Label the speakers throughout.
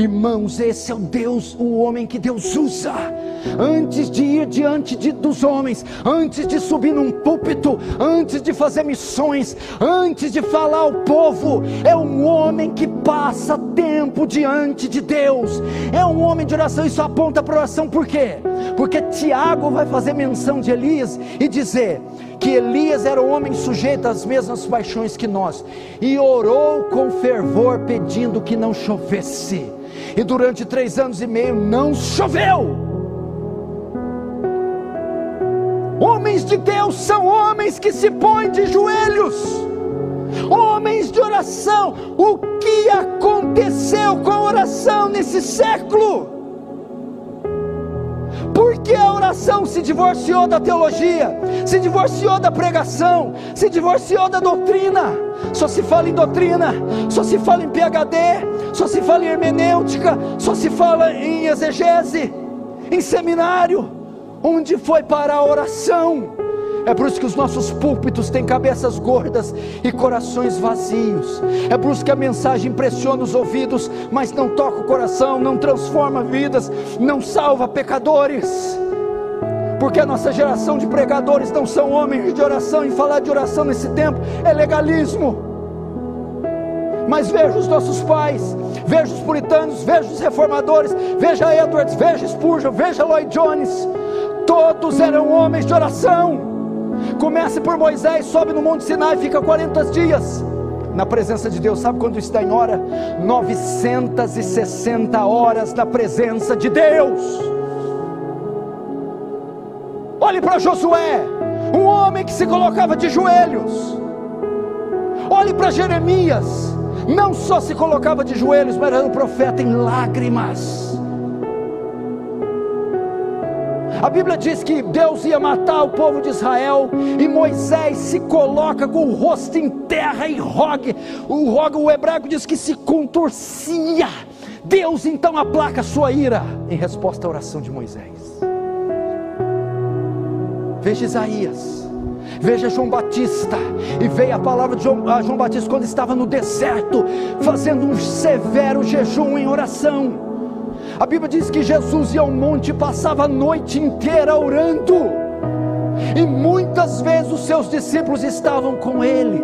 Speaker 1: Irmãos, esse é o Deus, o homem que Deus usa. Antes de ir diante dos homens, antes de subir num púlpito, antes de fazer missões, antes de falar ao povo, é um homem que passa tempo diante de Deus. É um homem de oração. Isso aponta para a oração. Por quê? Porque Tiago vai fazer menção de Elias e dizer que Elias era um homem sujeito às mesmas paixões que nós, e orou com fervor pedindo que não chovesse, e durante 3 anos e meio não choveu. Homens de Deus são homens que se põem de joelhos, homens de oração. O que aconteceu com a oração nesse século? Porque a oração se divorciou da teologia, se divorciou da pregação, se divorciou da doutrina. Só se fala em doutrina, só se fala em PhD, só se fala em hermenêutica, só se fala em exegese, em seminário. Onde foi parar a oração? É por isso que os nossos púlpitos têm cabeças gordas e corações vazios. É por isso que a mensagem impressiona os ouvidos, mas não toca o coração, não transforma vidas, não salva pecadores. Porque a nossa geração de pregadores não são homens de oração, e falar de oração nesse tempo é legalismo. Mas veja os nossos pais, veja os puritanos, veja os reformadores, veja Edwards, veja Spurgeon, veja Lloyd Jones. Todos eram homens de oração. Comece por Moisés, sobe no Monte Sinai, fica 40 dias na presença de Deus. Sabe quando isso dá em hora? 960 horas na presença de Deus. Olhe para Josué, um homem que se colocava de joelhos. Olhe para Jeremias, não só se colocava de joelhos, mas era um profeta em lágrimas. A Bíblia diz que Deus ia matar o povo de Israel, e Moisés se coloca com o rosto em terra e roga. O hebraico diz que se contorcia. Deus então aplaca sua ira em resposta à oração de Moisés. Veja Isaías, veja João Batista, e veio a palavra de João Batista quando estava no deserto, fazendo um severo jejum em oração. A Bíblia diz que Jesus ia ao monte e passava a noite inteira orando, e muitas vezes os seus discípulos estavam com ele.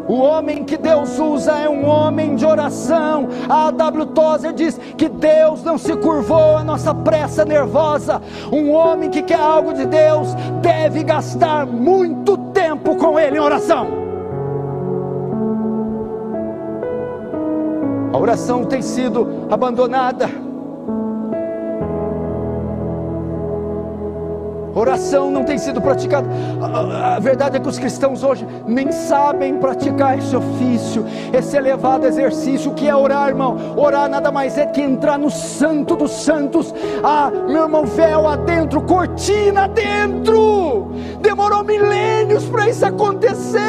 Speaker 1: O homem que Deus usa é um homem de oração. A A.W. Tozer diz que Deus não se curvou à nossa pressa nervosa. Um homem que quer algo de Deus deve gastar muito tempo com ele em oração. A oração tem sido abandonada. Oração não tem sido praticada. A verdade é que os cristãos hoje nem sabem praticar esse ofício, esse elevado exercício que é orar, irmão. Orar nada mais é que entrar no santo dos santos. Meu irmão, véu adentro, cortina adentro. Demorou milênios para isso acontecer.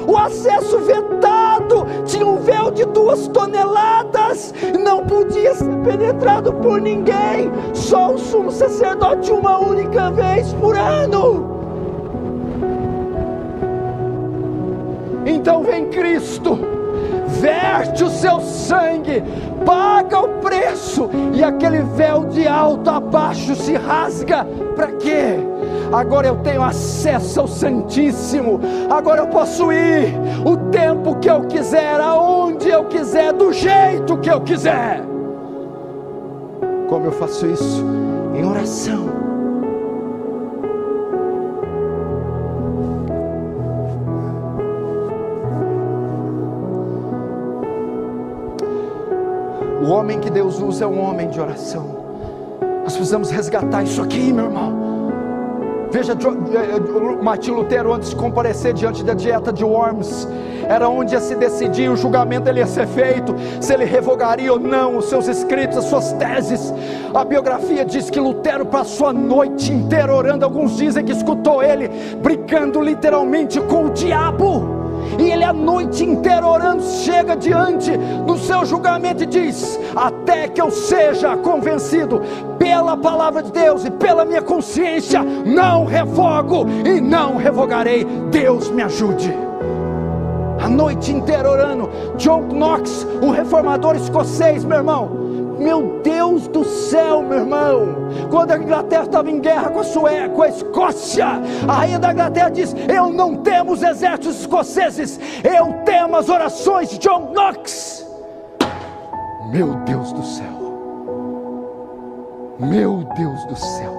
Speaker 1: O acesso vetado, tinha um véu de 2 toneladas, não podia ser penetrado por ninguém, só o sumo sacerdote uma única vez por ano. Então vem Cristo, verte o seu sangue, paga o preço, e aquele véu de alto a baixo se rasga. Para quê? Agora eu tenho acesso ao Santíssimo. Agora eu posso ir o tempo que eu quiser, aonde eu quiser, do jeito que eu quiser. Como eu faço isso? Em oração. O homem que Deus usa é um homem de oração. Nós precisamos resgatar isso aqui, meu irmão. Veja, Martim Lutero, antes de comparecer diante da dieta de Worms, era onde ia se decidir, o julgamento ele ia ser feito, se ele revogaria ou não os seus escritos, as suas teses. A biografia diz que Lutero passou a noite inteira orando. Alguns dizem que escutou ele brigando literalmente com o diabo, e ele a noite inteira orando. Chega diante do seu julgamento e diz: até que eu seja convencido pela palavra de Deus e pela minha consciência, não revogo e não revogarei. Deus me ajude. a noite inteira orando. John Knox, o reformador escocês, meu irmão, meu Deus do céu, meu irmão, quando a Inglaterra estava em guerra com a Escócia, a rainha da Inglaterra disse: eu não temo os exércitos escoceses, eu temo as orações de John Knox. Meu Deus do céu, meu Deus do céu,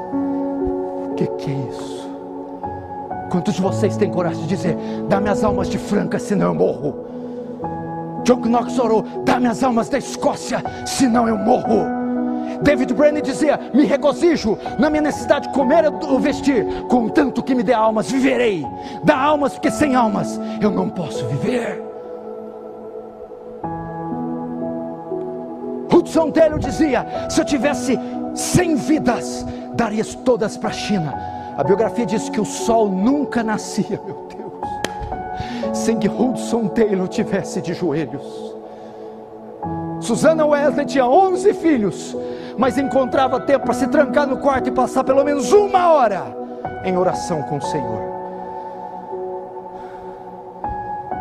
Speaker 1: que é isso? Quantos de vocês têm coragem de dizer: dá-me as almas de Franca, senão eu morro? John Knox orou: dá-me as almas da Escócia, senão eu morro. David Brainerd dizia: me regozijo na minha necessidade de comer ou vestir, contanto que me dê almas, viverei. Dá almas, porque sem almas eu não posso viver. Hudson Taylor dizia: se eu tivesse 100 vidas, daria todas para a China. A biografia diz que o sol nunca nascia, meu Deus, sem que Hudson Taylor tivesse de joelhos. Susana Wesley tinha 11 filhos, mas encontrava tempo para se trancar no quarto e passar pelo menos 1 hora em oração com o Senhor.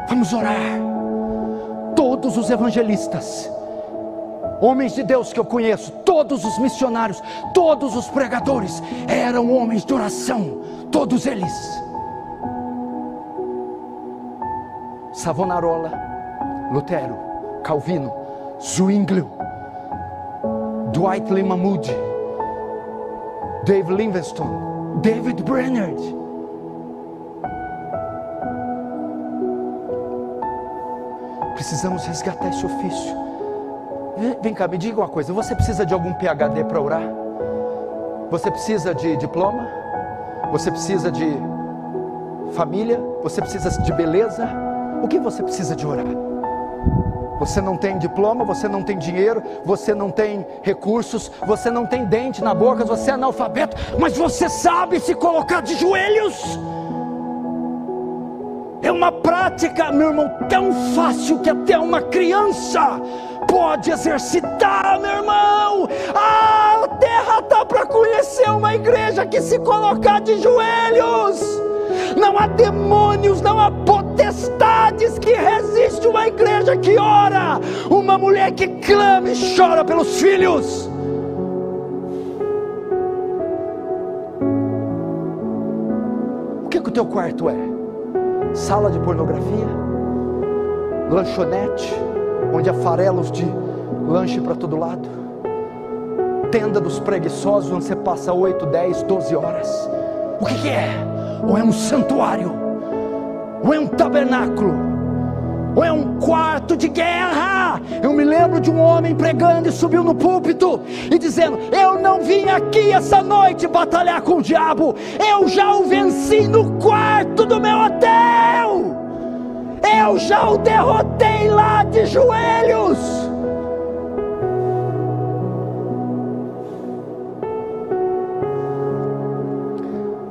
Speaker 1: Vamos orar. Todos os evangelistas, homens de Deus que eu conheço, todos os missionários, todos os pregadores, eram homens de oração, todos eles. Savonarola, Lutero, Calvino, Zwinglio, Dwight Lyman Moody, Dave Livingstone, David Brainerd. Precisamos resgatar esse ofício. Vem cá, me diga uma coisa: você precisa de algum PhD para orar? Você precisa de diploma? Você precisa de família? Você precisa de beleza? O que você precisa de orar? Você não tem diploma, você não tem dinheiro, você não tem recursos, você não tem dente na boca, você é analfabeto, mas você sabe se colocar de joelhos. É uma prática, meu irmão, tão fácil que até uma criança pode exercitar, meu irmão. A terra está para conhecer uma igreja que se colocar de joelhos. Não há demônios, não há potestades que resistem uma igreja que ora, uma mulher que clama e chora pelos filhos. O que o teu quarto é? Sala de pornografia? Lanchonete, onde há farelos de lanche para todo lado? Tenda dos preguiçosos, onde você passa 8, 10, 12 horas? O que é? Ou é um santuário? Ou é um tabernáculo? Ou é um quarto de guerra? Eu me lembro de um homem pregando e subiu no púlpito e dizendo: eu não vim aqui essa noite batalhar com o diabo, eu já o venci no quarto do meu hotel, eu já o derrotei lá de joelhos.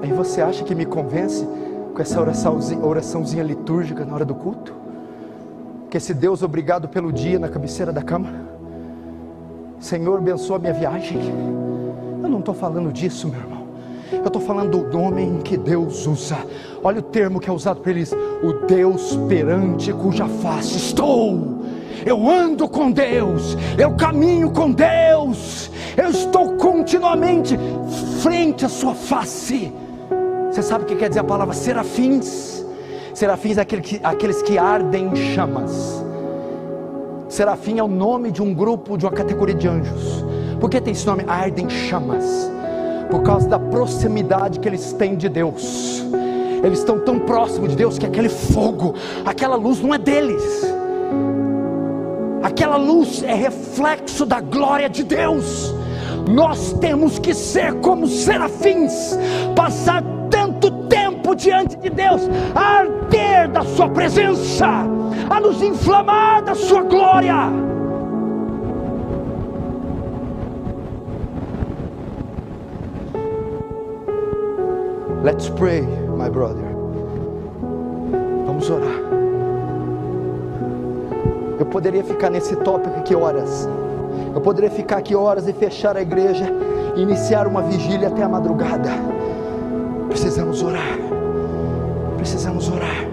Speaker 1: Aí você acha que me convence com essa oraçãozinha litúrgica na hora do culto? Que esse Deus obrigado pelo dia na cabeceira da cama? Senhor, abençoa a minha viagem. Eu não estou falando disso, meu irmão. Eu estou falando do homem que Deus usa. Olha o termo que é usado por eles: o Deus perante cuja face estou. Eu ando com Deus, eu caminho com Deus, eu estou continuamente frente à sua face. Você sabe o que quer dizer a palavra serafins? Serafins é aqueles que ardem em chamas. Serafim é o nome de um grupo, de uma categoria de anjos. Por que tem esse nome? Ardem em chamas. Por causa da proximidade que eles têm de Deus. Eles estão tão próximos de Deus que aquele fogo, aquela luz não é deles. Aquela luz é reflexo da glória de Deus. Nós temos que ser como serafins, passar tanto tempo diante de Deus, a arder da sua presença, a nos inflamar da sua glória. Let's pray, my brother. Vamos orar. Eu poderia ficar nesse tópico aqui horas. Eu poderia ficar aqui horas e fechar a igreja e iniciar uma vigília até a madrugada. Precisamos orar. Precisamos orar.